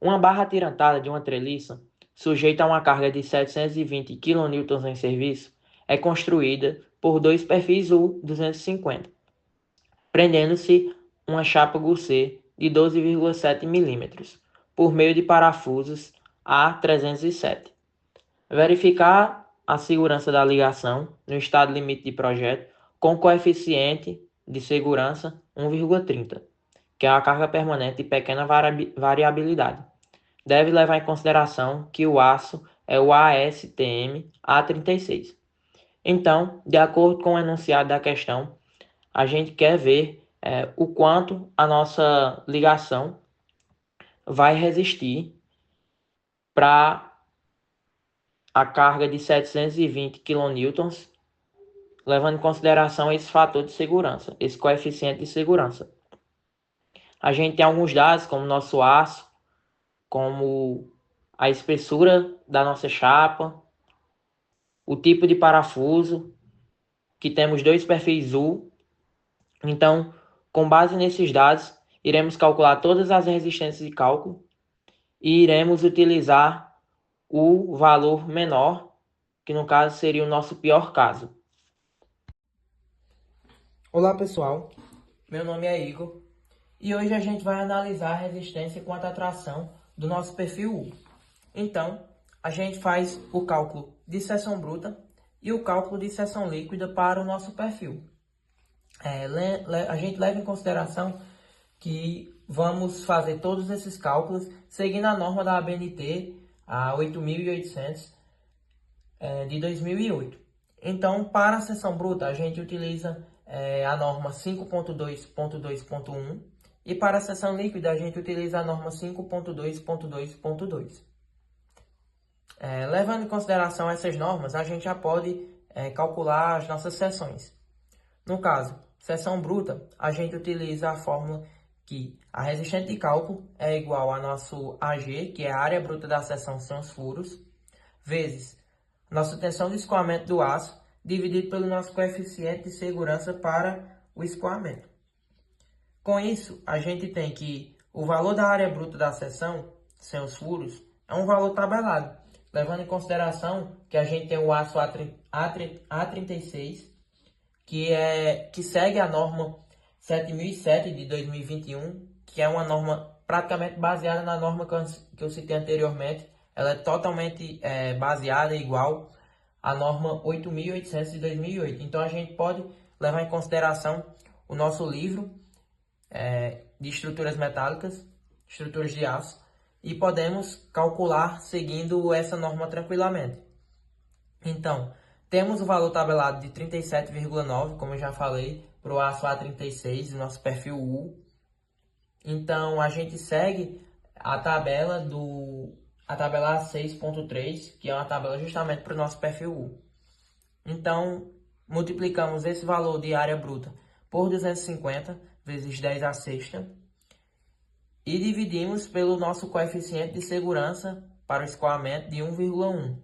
Uma barra atirantada de uma treliça, sujeita a uma carga de 720 kN em serviço, é construída por dois perfis U-250, prendendo-se uma chapa Gusset de 12,7 mm, por meio de parafusos A307. Verificar a segurança da ligação no estado limite de projeto com coeficiente de segurança 1,30, que é a carga permanente de pequena variabilidade. Deve levar em consideração que o aço é o ASTM A36. Então, de acordo com o enunciado da questão, a gente quer ver o quanto a nossa ligação vai resistir para a carga de 720 kN, levando em consideração esse fator de segurança, esse coeficiente de segurança. A gente tem alguns dados, como nosso aço, como a espessura da nossa chapa, o tipo de parafuso, que temos dois perfis U. Então, com base nesses dados, iremos calcular todas as resistências de cálculo e iremos utilizar o valor menor, que no caso seria o nosso pior caso. Olá pessoal, meu nome é Igor e hoje a gente vai analisar a resistência quanto à tração do nosso perfil U. Então, a gente faz o cálculo de seção bruta e o cálculo de seção líquida para o nosso perfil. A gente leva em consideração que vamos fazer todos esses cálculos seguindo a norma da ABNT, a 8.800 de 2008. Então, para a seção bruta, a gente utiliza a norma 5.2.2.1 e para a seção líquida, a gente utiliza a norma 5.2.2.2. Levando em consideração essas normas, a gente já pode calcular as nossas seções. No caso, seção bruta, a gente utiliza a fórmula que a resistente de cálculo é igual a nosso AG, que é a área bruta da seção sem os furos, vezes nossa tensão de escoamento do aço, dividido pelo nosso coeficiente de segurança para o escoamento. Com isso, a gente tem que o valor da área bruta da seção, sem os furos, é um valor tabelado, levando em consideração que a gente tem o aço A36, que segue a norma 7007 de 2021, que é uma norma praticamente baseada na norma que eu citei anteriormente. Ela é totalmente baseada igual à norma 8.800 de 2008. Então a gente pode levar em consideração o nosso livro de estruturas metálicas, estruturas de aço, e podemos calcular seguindo essa norma tranquilamente. Então, temos o valor tabelado de 37,9, como eu já falei, para o aço A36, o nosso perfil U. Então, a gente segue a tabela A6.3, que é uma tabela justamente para o nosso perfil U. Então, multiplicamos esse valor de área bruta por 250 vezes 10 a sexta e dividimos pelo nosso coeficiente de segurança para o escoamento de 1,1.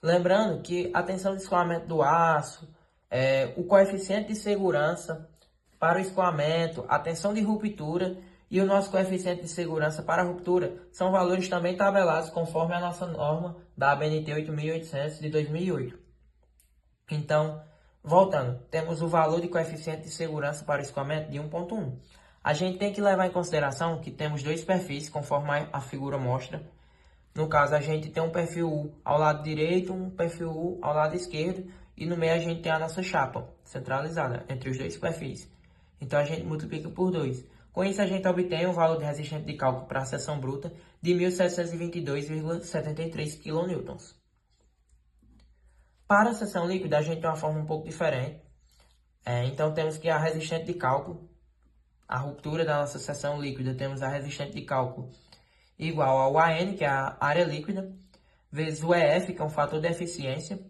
Lembrando que a tensão de escoamento do aço, o coeficiente de segurança para o escoamento, a tensão de ruptura e o nosso coeficiente de segurança para a ruptura são valores também tabelados conforme a nossa norma da ABNT 8.800 de 2008. Então, voltando, temos o valor de coeficiente de segurança para o escoamento de 1,1. A gente tem que levar em consideração que temos dois perfis, conforme a figura mostra. No caso, a gente tem um perfil U ao lado direito, um perfil U ao lado esquerdo, e no meio a gente tem a nossa chapa centralizada entre os dois perfis. Então, a gente multiplica por 2. Com isso, a gente obtém um valor de resistente de cálculo para a seção bruta de 1.722,73 kN. Para a seção líquida, a gente tem uma forma um pouco diferente. Então, temos que a resistente de cálculo, a ruptura da nossa seção líquida, temos a resistente de cálculo igual ao AN, que é a área líquida, vezes o EF, que é um fator de eficiência,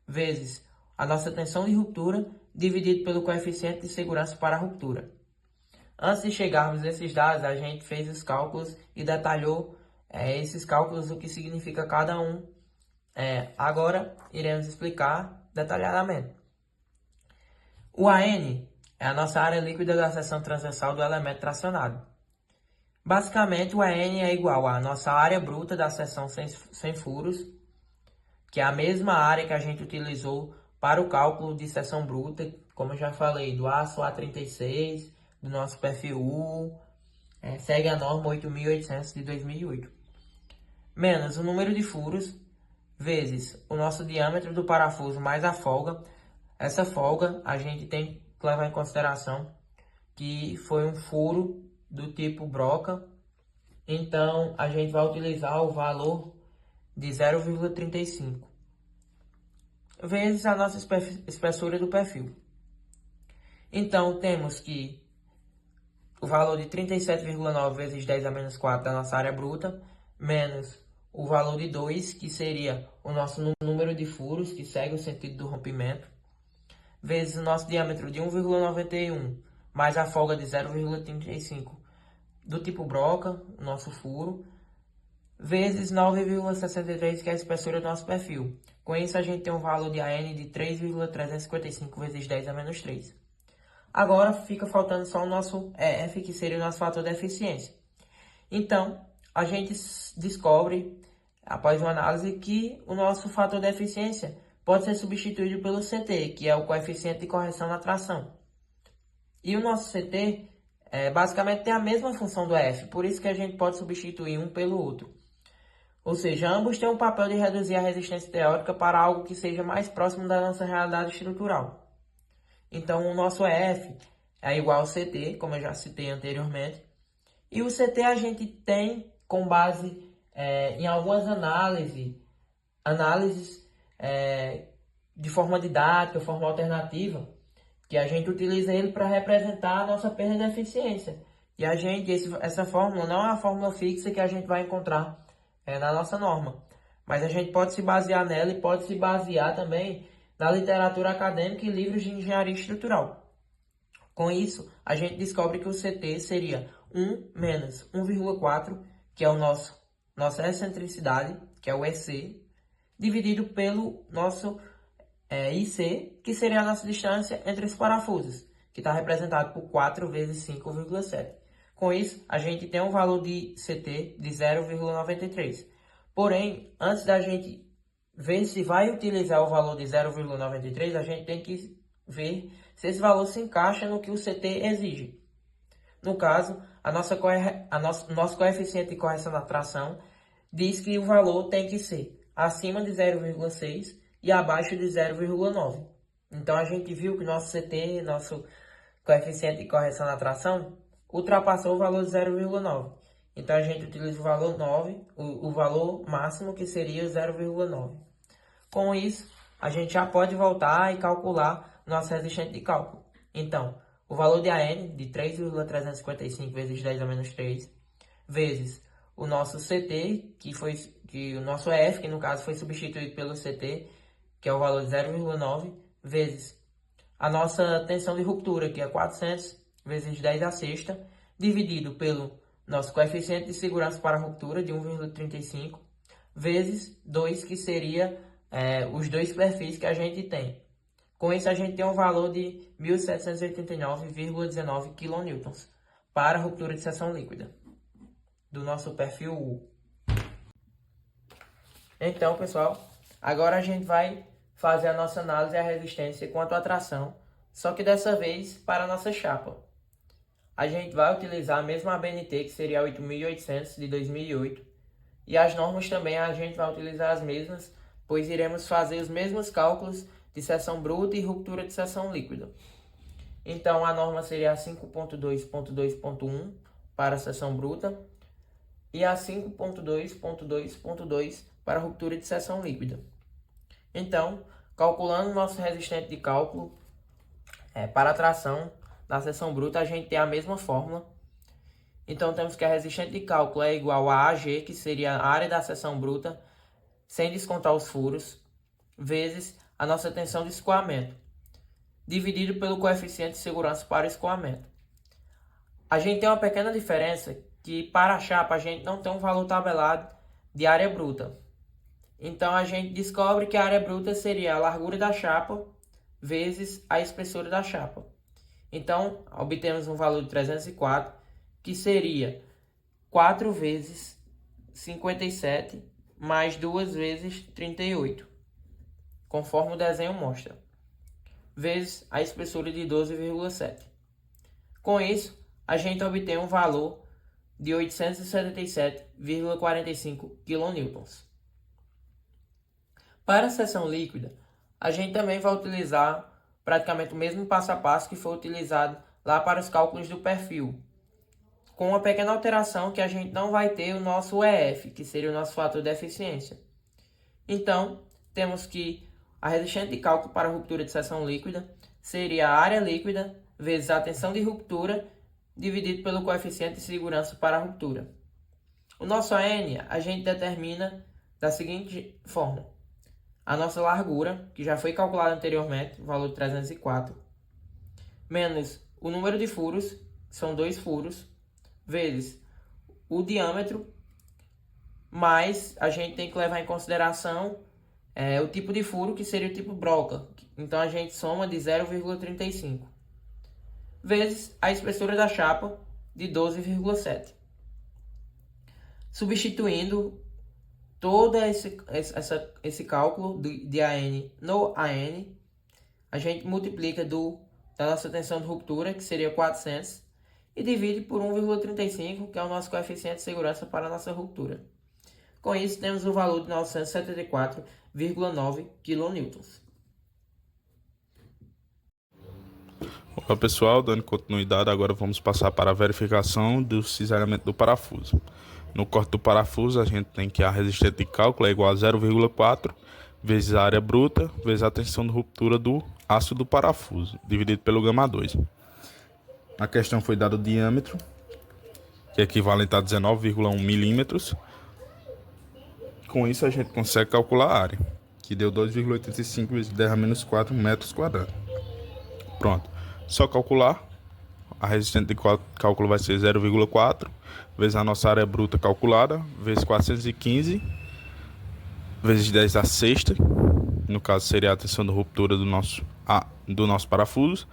vezes a nossa tensão de ruptura, dividido pelo coeficiente de segurança para a ruptura. Antes de chegarmos nesses dados, a gente fez os cálculos e detalhou esses cálculos, o que significa cada um. Agora, iremos explicar detalhadamente. O AN é a nossa área líquida da seção transversal do elemento tracionado. Basicamente, o AN é igual à nossa área bruta da seção sem furos, que é a mesma área que a gente utilizou para o cálculo de seção bruta, como eu já falei, do aço A36, do nosso perfil U, segue a norma 8.800 de 2008, menos o número de furos, vezes o nosso diâmetro do parafuso mais a folga. Essa folga a gente tem que levar em consideração que foi um furo do tipo broca, então a gente vai utilizar o valor de 0,35 vezes a nossa espessura do perfil. Então temos que o valor de 37,9 vezes 10 a menos 4 da nossa área bruta, menos o valor de 2, que seria o nosso número de furos, que segue o sentido do rompimento, vezes o nosso diâmetro de 1,91, mais a folga de 0,35 do tipo broca, nosso furo, vezes 9,63, que é a espessura do nosso perfil. Com isso, a gente tem um valor de AN de 3,355 vezes 10 a menos 3. Agora fica faltando só o nosso EF, que seria o nosso fator de eficiência. Então, a gente descobre, após uma análise, que o nosso fator de eficiência pode ser substituído pelo CT, que é o coeficiente de correção na tração. E o nosso CT basicamente tem a mesma função do EF, por isso que a gente pode substituir um pelo outro. Ou seja, ambos têm o papel de reduzir a resistência teórica para algo que seja mais próximo da nossa realidade estrutural. Então, o nosso EF é igual ao CT, como eu já citei anteriormente. E o CT a gente tem com base em algumas análises de forma didática, forma alternativa, que a gente utiliza ele para representar a nossa perda de eficiência. E a gente, essa fórmula não é uma fórmula fixa que a gente vai encontrar na nossa norma, mas a gente pode se basear nela e pode se basear também na literatura acadêmica e livros de engenharia estrutural. Com isso, a gente descobre que o CT seria 1 menos 1,4, que é o nossa excentricidade, que é o EC, dividido pelo nosso IC, que seria a nossa distância entre os parafusos, que está representado por 4 vezes 5,7. Com isso, a gente tem um valor de CT de 0,93. Porém, antes da gente ver se vai utilizar o valor de 0,93, a gente tem que ver se esse valor se encaixa no que o CT exige. No caso, nosso coeficiente de correção da tração diz que o valor tem que ser acima de 0,6 e abaixo de 0,9. Então, a gente viu que nosso CT, nosso coeficiente de correção da tração, ultrapassou o valor de 0,9. Então, a gente utiliza o valor 9, o valor máximo, que seria 0,9. Com isso, a gente já pode voltar e calcular nosso resistente de cálculo. Então, o valor de AN de 3,355 vezes 10 a menos 3, vezes o nosso CT, que o nosso EF, que no caso foi substituído pelo CT, que é o valor de 0,9, vezes a nossa tensão de ruptura, que é 400 vezes 10 a sexta, dividido pelo nosso coeficiente de segurança para a ruptura, de 1,35, vezes 2, que seria os dois perfis que a gente tem. Com isso, a gente tem um valor de 1.789,19 kN para a ruptura de seção líquida do nosso perfil U. Então, pessoal, agora a gente vai fazer a nossa análise à resistência quanto à tração, só que dessa vez para a nossa chapa. A gente vai utilizar a mesma ABNT, que seria a 8.800 de 2008, e as normas também a gente vai utilizar as mesmas, pois iremos fazer os mesmos cálculos de seção bruta e ruptura de seção líquida. Então, a norma seria a 5.2.2.1 para a seção bruta e a 5.2.2.2 para a ruptura de seção líquida. Então, calculando o nosso resistente de cálculo para a tração na seção bruta, a gente tem a mesma fórmula. Então, temos que a resistente de cálculo é igual a AG, que seria a área da seção bruta, sem descontar os furos, vezes a nossa tensão de escoamento, dividido pelo coeficiente de segurança para o escoamento. A gente tem uma pequena diferença, que para a chapa a gente não tem um valor tabelado de área bruta. Então, a gente descobre que a área bruta seria a largura da chapa vezes a espessura da chapa. Então, obtemos um valor de 304, que seria 4 vezes 57 mais 2 vezes 38, conforme o desenho mostra, vezes a espessura de 12,7. Com isso, a gente obtém um valor de 877,45 kN. Para a seção líquida, a gente também vai utilizar praticamente o mesmo passo a passo que foi utilizado lá para os cálculos do perfil, com uma pequena alteração que a gente não vai ter o nosso EF, que seria o nosso fator de eficiência. Então, temos que a resistência de cálculo para a ruptura de seção líquida seria a área líquida vezes a tensão de ruptura dividido pelo coeficiente de segurança para a ruptura. O nosso AN a gente determina da seguinte forma: a nossa largura, que já foi calculada anteriormente, o valor de 304, menos o número de furos, são 2 furos, vezes o diâmetro, mais a gente tem que levar em consideração o tipo de furo, que seria o tipo broca. Então a gente soma de 0,35, vezes a espessura da chapa de 12,7. Substituindo todo esse cálculo de AN no AN, a gente multiplica da nossa tensão de ruptura, que seria 400, e divide por 1,35, que é o nosso coeficiente de segurança para a nossa ruptura. Com isso, temos o valor de 974,9 kN. Olá pessoal, dando continuidade, agora vamos passar para a verificação do cinzelamento do parafuso. No corte do parafuso, a gente tem que a resistência de cálculo é igual a 0,4 vezes a área bruta vezes a tensão de ruptura do aço do parafuso, dividido pelo gama 2. Na questão foi dado o diâmetro, que é equivalente a 19,1 milímetros. Com isso, a gente consegue calcular a área, que deu 2,85 vezes 10 a menos 4 metros quadrados. Pronto, só calcular. A resistência de cálculo vai ser 0,4 vezes a nossa área bruta calculada, vezes 415, vezes 10 a sexta, no caso seria a tensão de ruptura do nosso parafuso,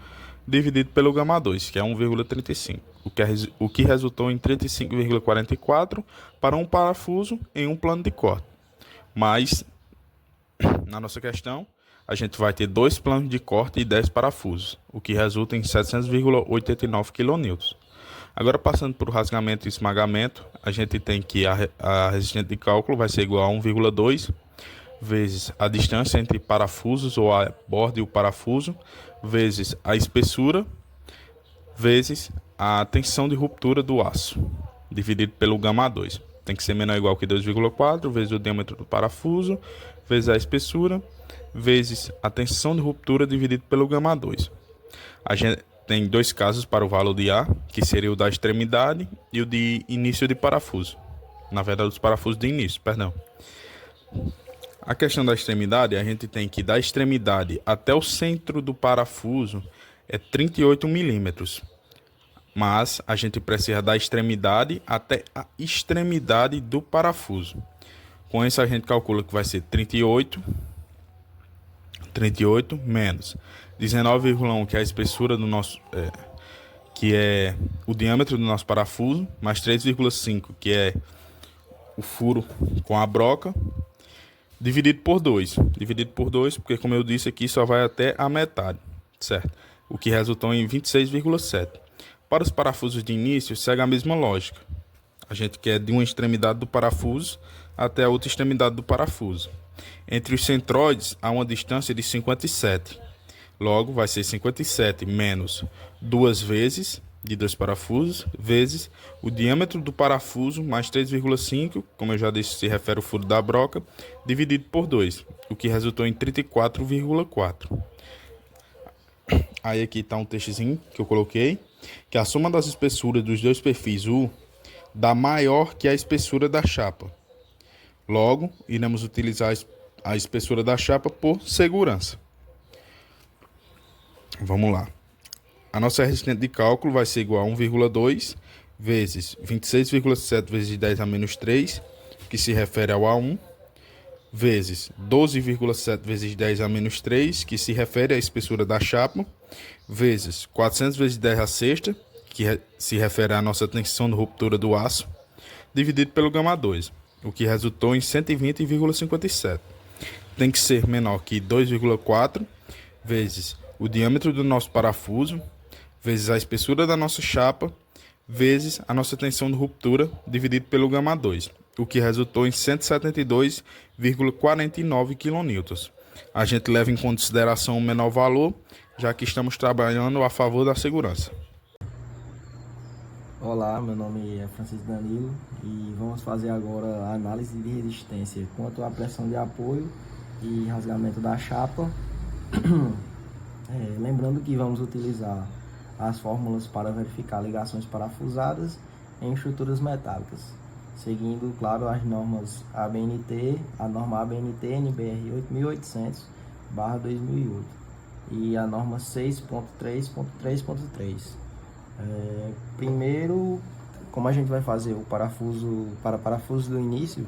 dividido pelo gama 2, que é 1,35, o que resultou em 35,44 para um parafuso em um plano de corte. Mas, na nossa questão, a gente vai ter 2 planos de corte e 10 parafusos, o que resulta em 700,89 kN. Agora, passando por rasgamento e esmagamento, a gente tem que a resistência de cálculo vai ser igual a 1,2 vezes a distância entre parafusos ou a borda e o parafuso, vezes a espessura, vezes a tensão de ruptura do aço, dividido pelo gama 2. Tem que ser menor ou igual que 2,4 vezes o diâmetro do parafuso, vezes a espessura, vezes a tensão de ruptura dividido pelo gama 2. A gente tem 2 casos para o valor de A, que seria o da extremidade e o de início de parafuso. Na verdade, os parafusos de início, perdão. A questão da extremidade, a gente tem que da extremidade até o centro do parafuso é 38 milímetros. Mas a gente precisa da extremidade até a extremidade do parafuso. Com isso a gente calcula que vai ser 38 menos 19,1, que é a espessura do nosso, que é o diâmetro do nosso parafuso, mais 3,5, que é o furo com a broca, dividido por 2. Dividido por 2, porque como eu disse aqui, só vai até a metade, certo? O que resultou em 26,7. Para os parafusos de início, segue a mesma lógica. A gente quer de uma extremidade do parafuso até a outra extremidade do parafuso. Entre os centroides, há uma distância de 57. Logo, vai ser 57 menos 2 vezes, de 2 parafusos, vezes o diâmetro do parafuso, mais 3,5, como eu já disse, se refere ao furo da broca, dividido por 2, o que resultou em 34,4. Aí aqui está um textozinho que eu coloquei, que a soma das espessuras dos dois perfis U dá maior que a espessura da chapa. Logo, iremos utilizar a espessura da chapa por segurança. Vamos lá. A nossa resistência de cálculo vai ser igual a 1,2 vezes 26,7 vezes 10 a menos 3, que se refere ao A1, vezes 12,7 vezes 10 a menos 3, que se refere à espessura da chapa, vezes 400 vezes 10 a sexta, que se refere à nossa tensão de ruptura do aço, dividido pelo gama 2, o que resultou em 120,57. Tem que ser menor que 2,4 vezes o diâmetro do nosso parafuso, vezes a espessura da nossa chapa, vezes a nossa tensão de ruptura, dividido pelo gama 2, o que resultou em 172,49 kN. A gente leva em consideração o menor valor, já que estamos trabalhando a favor da segurança. Olá, meu nome é Francisco Danilo e vamos fazer agora a análise de resistência quanto à pressão de apoio e rasgamento da chapa. Lembrando que vamos utilizar as fórmulas para verificar ligações parafusadas em estruturas metálicas, seguindo, claro, as normas ABNT, a norma ABNT NBR 8800/2008 e a norma 6.3.3.3. Primeiro, como a gente vai fazer o parafuso do início,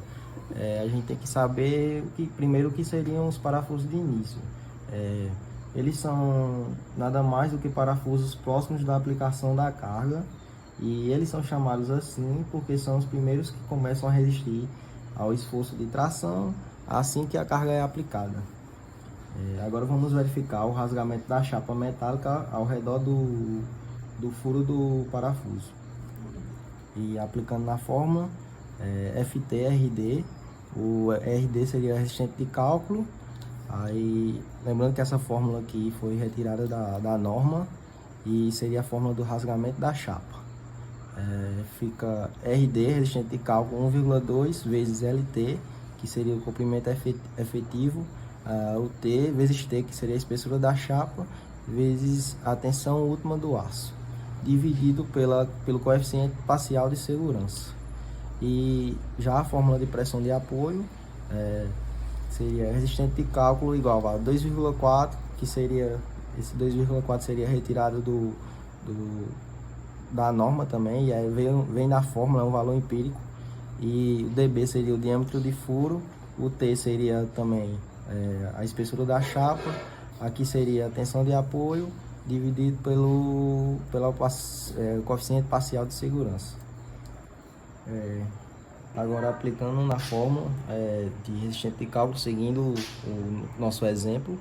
a gente tem que saber primeiro o que seriam os parafusos de início. Eles são nada mais do que parafusos próximos da aplicação da carga, e eles são chamados assim porque são os primeiros que começam a resistir ao esforço de tração assim que a carga é aplicada. Agora vamos verificar o rasgamento da chapa metálica ao redor do furo do parafuso. E aplicando na fórmula FT-RD, o RD seria resistente de cálculo. Aí, lembrando que essa fórmula aqui foi retirada da norma e seria a fórmula do rasgamento da chapa. Fica RD, resistente de cálculo, 1,2 vezes LT, que seria o comprimento efetivo, o T vezes T, que seria a espessura da chapa, vezes a tensão última do aço, dividido pelo coeficiente parcial de segurança. E já a fórmula de pressão de apoio seria resistente de cálculo igual a 2,4, que seria, esse 2,4 seria retirado da norma também, e aí vem na fórmula, é um valor empírico, e o dB seria o diâmetro de furo, o T seria também a espessura da chapa, aqui seria a tensão de apoio, dividido pelo coeficiente parcial de segurança. Agora aplicando na fórmula de resistente de cálculo, seguindo o nosso exemplo,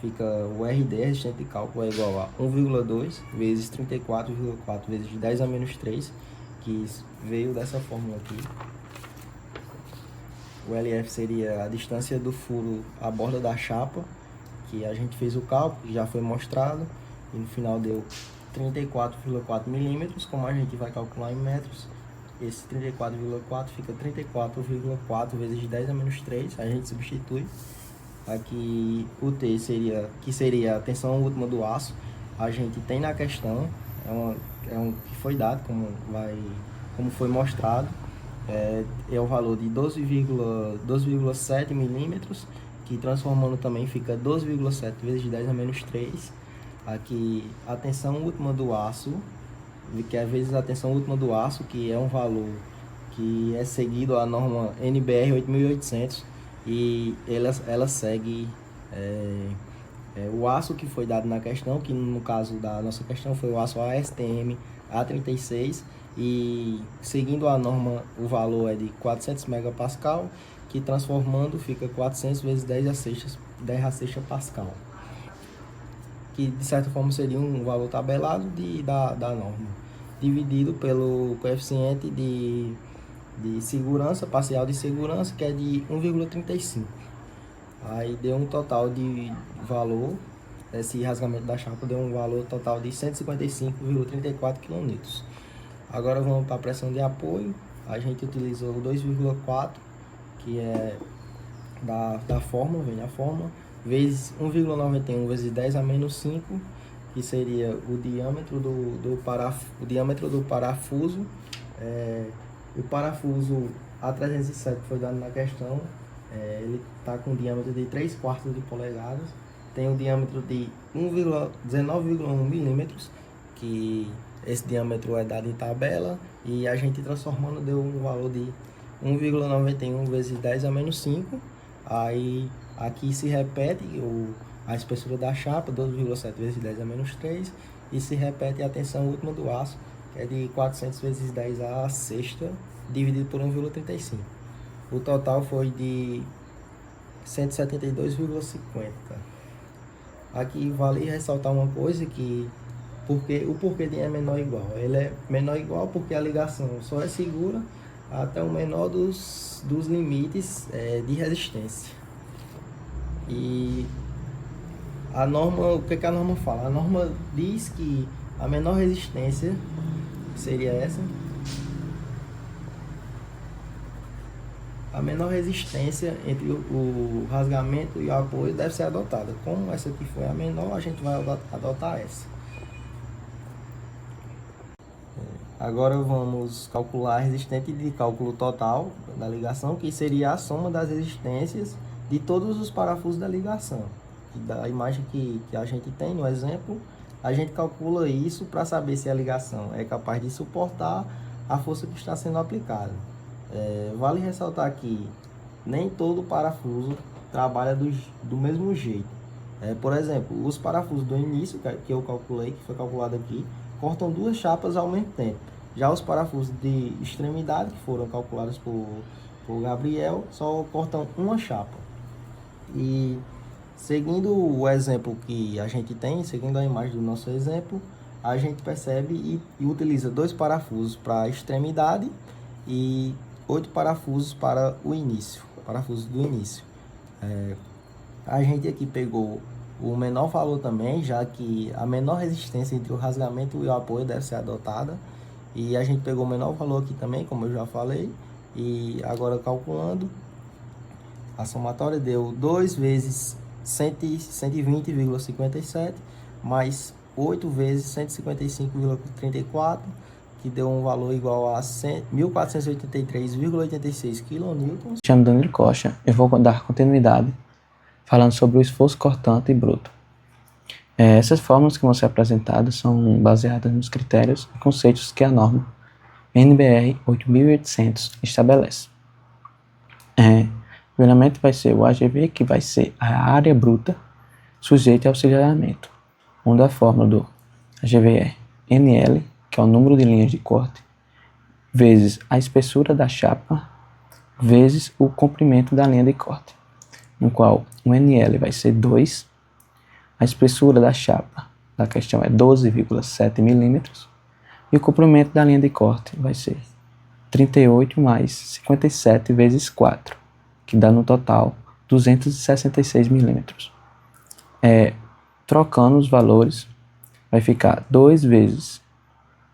fica o RD, resistente de cálculo, é igual a 1,2 vezes 34,4 vezes 10 a menos 3, que veio dessa fórmula aqui. O LF seria a distância do furo à borda da chapa, que a gente fez o cálculo, já foi mostrado, e no final deu 34,4 milímetros. Como a gente vai calcular em metros, esse 34,4 fica 34,4 vezes 10 a menos 3, a gente substitui. Aqui o T que seria a tensão última do aço, a gente tem na questão, que foi dado, como foi mostrado, é o valor de 12,7 milímetros, que transformando também fica 12,7 vezes 10 a menos 3. Aqui a tensão última do aço, que é vezes a tensão última do aço, que é um valor que é seguido a norma NBR 8800, e ela segue o aço que foi dado na questão, que no caso da nossa questão foi o aço ASTM A36, e seguindo a norma o valor é de 400 megapascal, que transformando fica 400 vezes 10 a sexta pascal, que de certa forma seria um valor tabelado da norma, dividido pelo coeficiente de segurança, parcial de segurança, que é de 1,35. Aí deu um total de valor, esse rasgamento da chapa deu um valor total de 155,34 kN. Agora vamos para a pressão de apoio. A gente utilizou 2,4, que é da fórmula, vem a fórmula, vezes 1,91 vezes 10 a menos 5, que seria o diâmetro do parafuso. O parafuso A307 que foi dado na questão, ele está com um diâmetro de 3/4 de polegadas, tem um diâmetro de 19,1 milímetros, que esse diâmetro é dado em tabela, e a gente transformando deu um valor de 1,91 vezes 10 a menos 5. Aí aqui se repete a espessura da chapa, 12,7 vezes 10 a menos 3, e se repete a tensão última do aço, que é de 400 vezes 10 à sexta, dividido por 1,35. O total foi de 172,50. Aqui vale ressaltar uma coisa que o porquê de é menor ou igual. Ele é menor ou igual porque a ligação só é segura até o menor dos limites de resistência. E a norma, o que a norma fala? A norma diz que a menor resistência seria essa. A menor resistência entre o rasgamento e o apoio deve ser adotada. Como essa aqui foi a menor, a gente vai adotar essa. Agora vamos calcular a resistência de cálculo total da ligação, que seria a soma das resistências de todos os parafusos da ligação. Da imagem que a gente tem no exemplo, a gente calcula isso para saber se a ligação é capaz de suportar a força que está sendo aplicada. Vale ressaltar que nem todo parafuso trabalha do mesmo jeito. Por exemplo, os parafusos do início, que eu calculei, que foi calculado aqui, cortam duas chapas ao mesmo tempo. Já os parafusos de extremidade, que foram calculados por Gabriel, só cortam uma chapa. E seguindo o exemplo que a gente tem, seguindo a imagem do nosso exemplo, a gente percebe e utiliza 2 parafusos para a extremidade e 8 parafusos para o início, parafusos do início. A gente aqui pegou o menor valor também, já que a menor resistência entre o rasgamento e o apoio deve ser adotada. E a gente pegou o menor valor aqui também, como eu já falei. E agora calculando, a somatória deu 2 vezes 120,57 mais 8 vezes 155,34, que deu um valor igual a 1.483,86 kN. Chamo Danilo Costa, eu vou dar continuidade falando sobre o esforço cortante e bruto. Essas fórmulas que vão ser apresentadas são baseadas nos critérios e conceitos que a norma NBR 8800 estabelece. Primeiramente vai ser o AGV, que vai ser a área bruta sujeita ao auxiliamento, onde a fórmula do AGV é NL, que é o número de linhas de corte, vezes a espessura da chapa, vezes o comprimento da linha de corte, no qual o NL vai ser 2, a espessura da chapa da questão é 12,7 mm, e o comprimento da linha de corte vai ser 38 mais 57 vezes 4, que dá no total 266 mm. Trocando os valores, vai ficar 2 vezes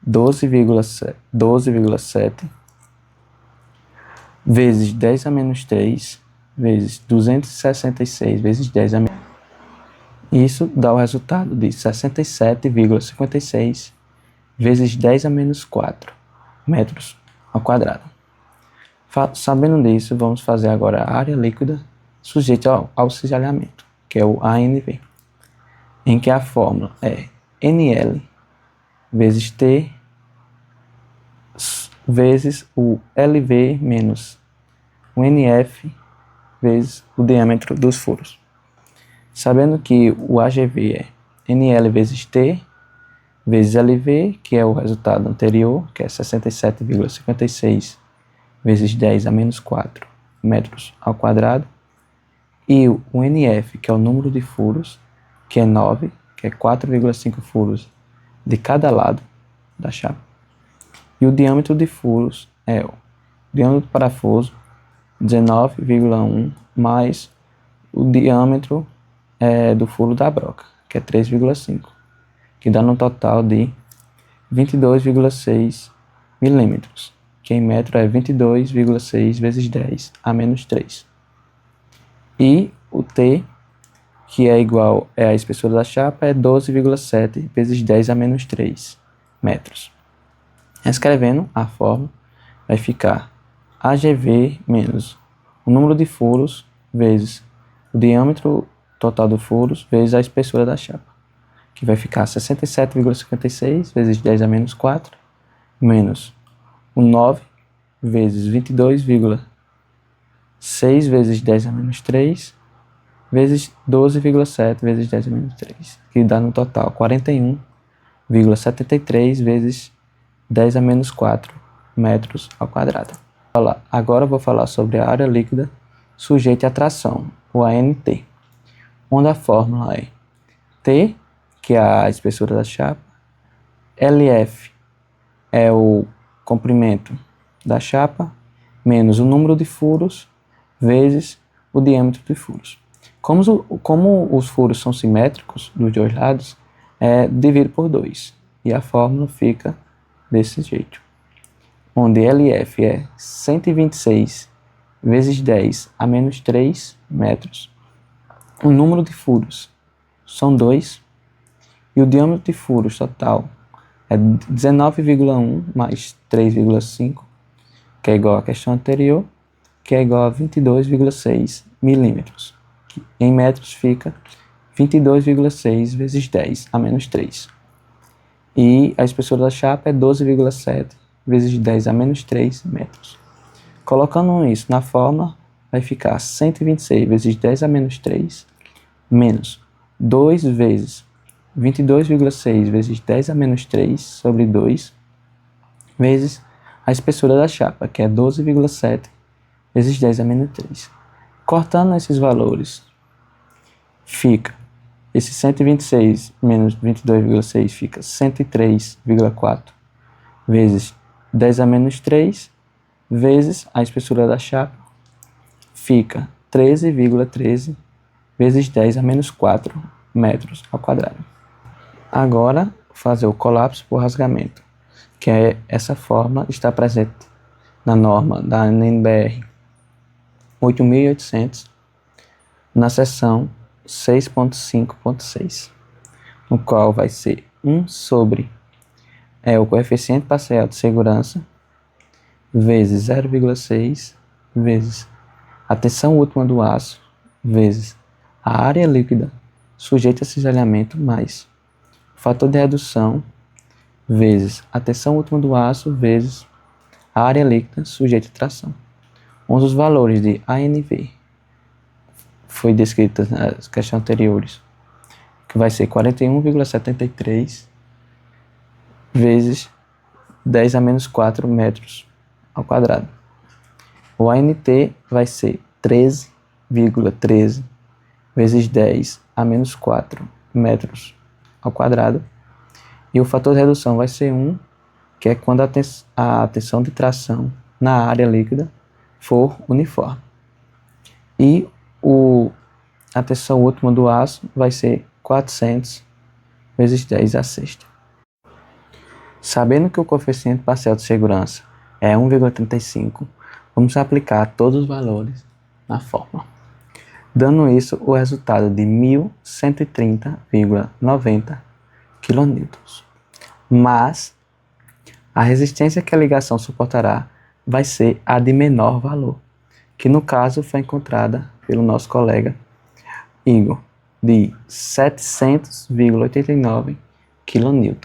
12,7 vezes 10 a menos 3 vezes 266 vezes 10 a menos. Isso dá o resultado de 67,56 vezes 10 a menos 4 metros ao quadrado. Sabendo disso, vamos fazer agora a área líquida sujeita ao cisalhamento, que é o ANV, em que a fórmula é NL vezes T vezes o LV menos o NF vezes o diâmetro dos furos. Sabendo que o AGV é NL vezes T vezes LV, que é o resultado anterior, que é 67,56 vezes 10 a menos 4 metros ao quadrado, e o NF, que é o número de furos, que é 9, que é 4,5 furos de cada lado da chapa, e o diâmetro de furos é o diâmetro do parafuso, 19,1 mais o diâmetro do furo da broca, que é 3,5, que dá no total de 22,6 milímetros, que em metro é 22,6 vezes 10 a menos 3. E o T, que é igual a espessura da chapa, é 12,7 vezes 10 a menos 3 metros. Escrevendo a fórmula, vai ficar AGV menos o número de furos vezes o diâmetro total dos furos vezes a espessura da chapa, que vai ficar 67,56 vezes 10 a menos 4 menos o 9 vezes 22,6 vezes 10 a menos 3 vezes 12,7 vezes 10 a menos 3, que dá no total 41,73 vezes 10 a menos 4 metros ao quadrado. Agora eu vou falar sobre a área líquida sujeita à tração, o ANT, onde a fórmula é T, que é a espessura da chapa, LF é o comprimento da chapa, menos o número de furos, vezes o diâmetro de furos. Como os furos são simétricos dos dois lados, divido por 2, e a fórmula fica desse jeito, onde LF é 126 vezes 10 a menos 3 metros. O número de furos são 2, e o diâmetro de furos total é 19,1 mais 3,5, que é igual à questão anterior, que é igual a 22,6 milímetros. Em metros fica 22,6 vezes 10 a menos 3. E a espessura da chapa é 12,7 vezes 10 a menos 3 metros. Colocando isso na fórmula, vai ficar 126 vezes 10 a menos 3, menos 2 vezes 22,6 vezes 10 a menos 3 sobre 2, vezes a espessura da chapa, que é 12,7 vezes 10 a menos 3. Cortando esses valores, fica esse 126 menos 22,6 fica 103,4 vezes 10 a menos 3, vezes a espessura da chapa, fica 13,13 vezes 10 a menos 4 metros ao quadrado. Agora, fazer o colapso por rasgamento, que é essa fórmula, está presente na norma da NBR 8800, na seção 6.5.6, no qual vai ser 1 sobre o coeficiente parcial de segurança, vezes 0,6, vezes a tensão última do aço, vezes a área líquida sujeita a cisalhamento, mais o fator de redução, vezes a tensão última do aço, vezes a área líquida sujeita a tração. Onde os valores de ANV foi descritos nas questões anteriores, que vai ser 41,73 vezes 10 a menos 4 metros ao quadrado. O ANT vai ser 13,13 vezes 10 a menos 4 metros ao quadrado. E o fator de redução vai ser 1, que é quando a tensão de tração na área líquida for uniforme. E a tensão última do aço vai ser 400 vezes 10 a sexta. Sabendo que o coeficiente parcial de segurança é 1,35, vamos aplicar todos os valores na fórmula, dando isso o resultado de 1.130,90 kN. Mas a resistência que a ligação suportará vai ser a de menor valor, que no caso foi encontrada pelo nosso colega Igor, de 700,89 kN.